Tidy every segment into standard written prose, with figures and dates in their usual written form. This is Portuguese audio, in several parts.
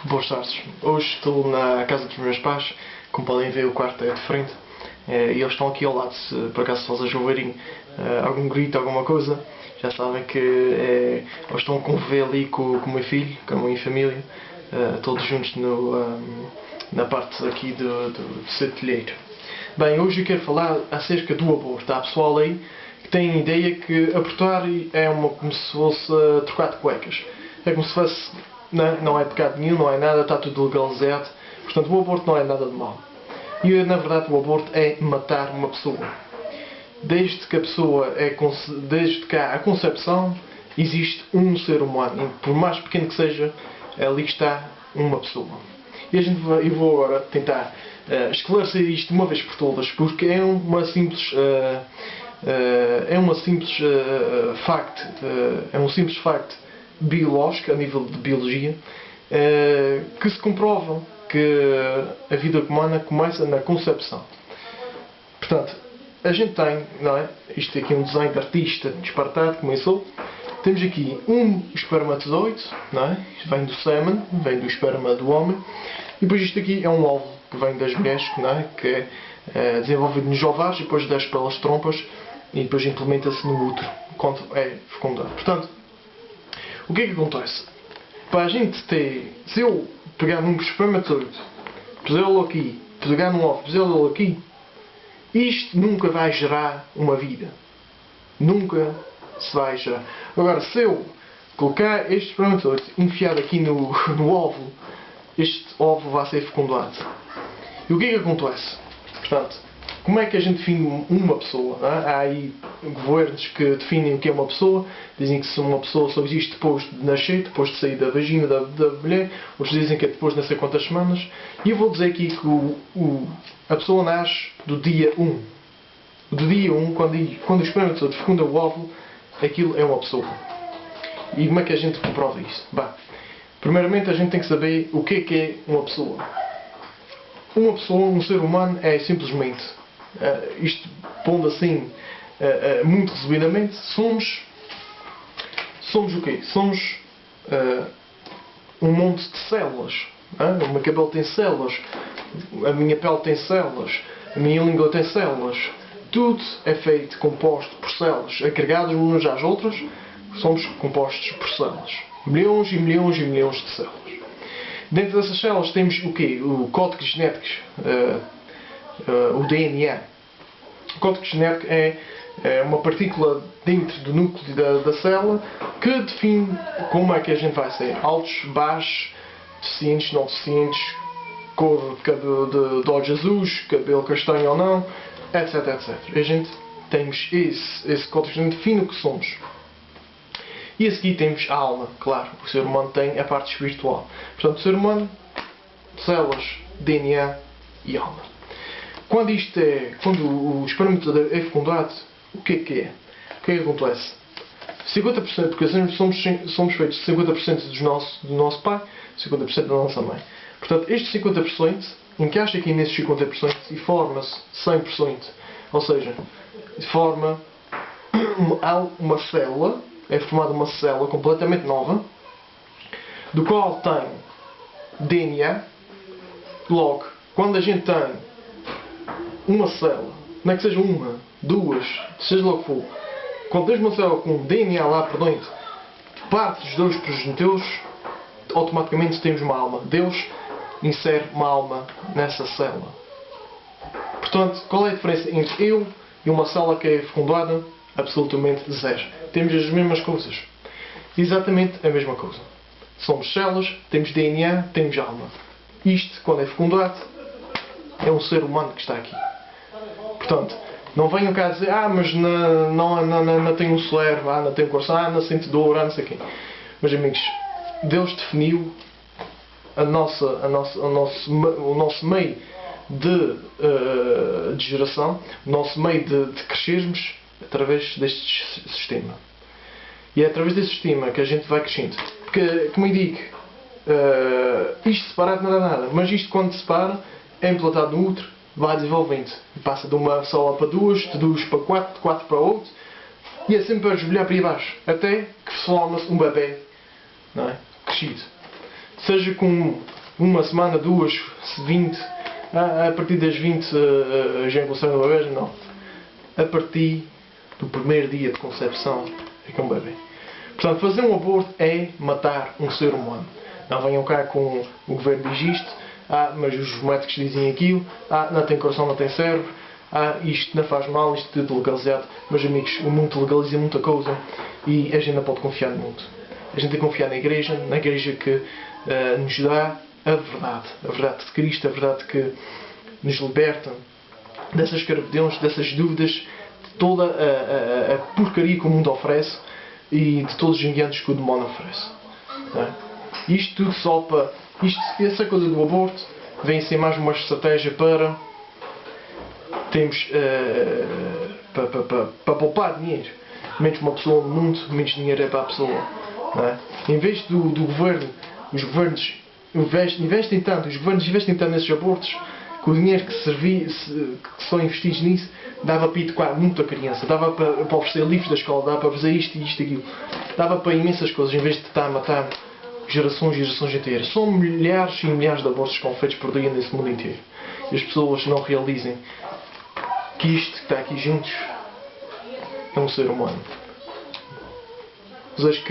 Boas tardes. Hoje estou na casa dos meus pais. Como podem ver, o quarto é de frente. E eles estão aqui ao lado. Se por acaso vocês ouvirem algum grito, alguma coisa, já sabem que eles estão a conviver ali com o meu filho, com a minha família, todos juntos na parte aqui do cetilheiro. Bem, hoje eu quero falar acerca do aborto. Há pessoal aí que tem a ideia que abortar é como se fosse trocar de cuecas. É como se fosse... Não é pecado nenhum, não é nada, está tudo legalizado. Portanto, o aborto não é nada de mal. E, na verdade, o aborto é matar uma pessoa. Desde que há a concepção, existe um ser humano. E, por mais pequeno que seja, ali está uma pessoa. E eu vou agora tentar esclarecer isto de uma vez por todas, porque é um simples facto biológico, a nível de biologia, que se comprova que a vida humana começa na concepção. Portanto, a gente tem, não é? Isto aqui é um desenho de artista disparatado, começou. Temos aqui um espermatozoide, não é? Isto vem do sêmen, vem do esperma do homem. E depois isto aqui é um óvulo, que vem das mulheres, não é? Que é desenvolvido nos ovários e depois desce pelas trompas e depois implementa-se no útero, quando é fecundado. Portanto, o que é que acontece? Para a gente ter... Se eu pegar num espermatozoide, pusê-lo aqui, pegar num ovo, pusê-lo aqui, isto nunca vai gerar uma vida. Nunca se vai gerar. Agora, se eu colocar este espermatozoide enfiado aqui no óvulo, este óvulo vai ser fecundado. E o que é que acontece? Portanto, como é que a gente define uma pessoa? Há aí governos que definem o que é uma pessoa, dizem que uma pessoa só existe depois de nascer, depois de sair da vagina da mulher, outros dizem que é depois de nascer quantas semanas. E eu vou dizer aqui que a pessoa nasce do dia 1. Do dia 1, quando o espermatozoide fecunda o óvulo, aquilo é uma pessoa. E como é que a gente comprova isso? Bem, primeiramente a gente tem que saber o que é uma pessoa. Uma pessoa, um ser humano, é simplesmente, isto pondo assim, muito resumidamente, somos o quê? Somos um monte de células. O meu cabelo tem células, a minha pele tem células, a minha língua tem células. Tudo é feito, composto por células, agregadas umas às outras, somos compostos por células. Milhões e milhões e milhões de células. Dentro dessas células temos o quê? O código genético, o DNA. O código genético é uma partícula dentro do núcleo da célula que define como é que a gente vai ser. Altos, baixos, deficientes, não deficientes, cor de olhos azuis, cabelo castanho ou não, etc, etc. A gente temos esse código genético que define o que somos. E a seguir temos a alma, claro. O ser humano tem a parte espiritual. Portanto, o ser humano, células, DNA e alma. Quando o espermatozoide é fecundado, o que é que é? O que é que acontece? 50%, porque somos feitos de 50% do nosso pai, 50% da nossa mãe. Portanto, estes 50% encaixa aqui nesses 50% e forma-se 100%. Ou seja, forma uma célula. É formada uma célula completamente nova, do qual tem DNA. Logo, quando a gente tem uma célula, não é que seja uma, duas, seja logo que for, quando tens uma célula com DNA lá por dentro, parte dos dois progenitores, automaticamente temos uma alma. Deus insere uma alma nessa célula. Portanto, qual é a diferença entre eu e uma célula que é fecundada? Absolutamente zero. Temos as mesmas coisas. Exatamente a mesma coisa. Somos células, temos DNA, temos alma. Isto, quando é fecundado, é um ser humano que está aqui. Portanto, não venham cá dizer, mas não tem um cérebro, não tem um coração, não sente dor, não sei o quê. Meus amigos, Deus definiu o nosso meio de geração, o nosso meio de crescermos através deste sistema. E é através deste sistema que a gente vai crescendo. Porque, como eu digo, isto separado não dá nada, mas isto quando se separa, é implantado no útero, vai desenvolvendo. Passa de uma célula para duas, de duas para quatro, de quatro para oito, e é sempre a esbolhar para aí baixo, até que forma-se um bebê, não é? Crescido. Seja com uma semana, duas, 20, a partir das 20 já evolução do bebê, não. A partir do primeiro dia de concepção fica um bebê. Portanto, fazer um aborto é matar um ser humano. Não venham cá com o governo diz isto, mas os médicos dizem aquilo, não tem coração, não tem cérebro, isto não faz mal, isto é tudo legalizado. Meus amigos, o mundo legaliza muita coisa e a gente não pode confiar no mundo. A gente tem que confiar na igreja que nos dá a verdade de Cristo, a verdade que nos liberta dessas escravidões, dessas dúvidas, de toda a porcaria que o mundo oferece e de todos os enganos que o demónio oferece. Não é? Isto tudo só para... essa coisa do aborto vem ser mais uma estratégia para para poupar dinheiro. Menos uma pessoa no mundo, menos dinheiro é para a pessoa. Não é? Em vez do governo, os governos investem tanto nesses abortos, que o dinheiro que são investidos nisso dava para educar muito a criança, dava para oferecer livros da escola, dava para fazer isto e isto e aquilo, dava para imensas coisas, em vez de estar a matar gerações e gerações inteiras. São milhares e milhares de abortos que são feitos por dia nesse mundo inteiro. E as pessoas não realizem que isto que está aqui juntos é um ser humano. Desejo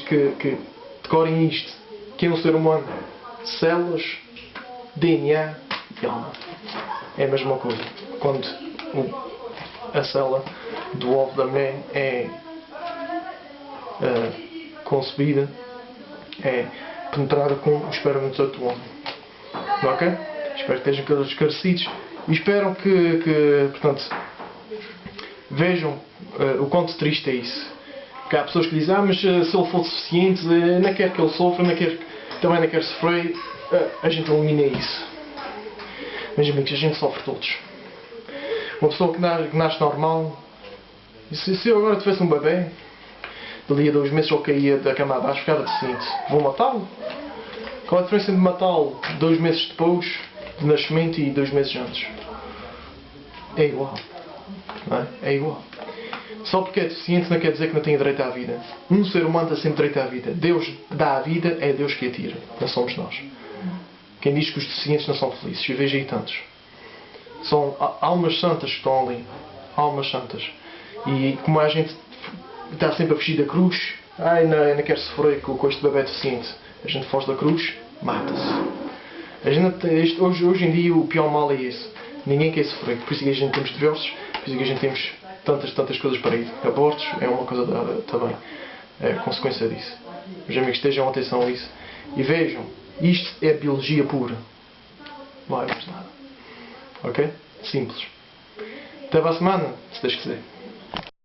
que decorem isto, que é um ser humano. Células, DNA e alma. É a mesma coisa. Quando a célula do ovo da mulher é concebida, é penetrada com o espermatozoide do homem. Ok? Espero que estejam todos esclarecidos e espero que portanto, vejam o quanto triste é isso. Porque há pessoas que dizem, mas se ele for suficiente, não quer que ele sofra, também não quer sofrer, a gente elimina isso. Meus amigos, a gente sofre todos. Uma pessoa que nasce normal, se eu agora tivesse um bebê, dali a 2 meses eu caía da cama abaixo, ficava deficiente. Vou matá-lo? Qual a diferença de matá-lo 2 meses depois de nascimento e 2 meses antes? É igual. Não é? É igual. Só porque é deficiente não quer dizer que não tenha direito à vida. Um ser humano tem sempre direito à vida. Deus dá a vida, é Deus que a tira. Não somos nós. Quem diz que os deficientes não são felizes? Eu vejo aí tantos. São almas santas que estão ali. Almas santas. E como a gente está sempre a fugir da cruz, não quero sofrer com este bebê deficiente. A gente foge da cruz, mata-se. Hoje em dia o pior mal é esse. Ninguém quer sofrer. Por isso é que a gente temos divórcios, por isso é que a gente temos tantas coisas para ir. Abortos é uma coisa também. É consequência disso. Meus amigos, estejam atenção a isso. E vejam, isto é biologia pura. Não é mais nada. Ok? Simples. Até para a semana, se Deus quiser.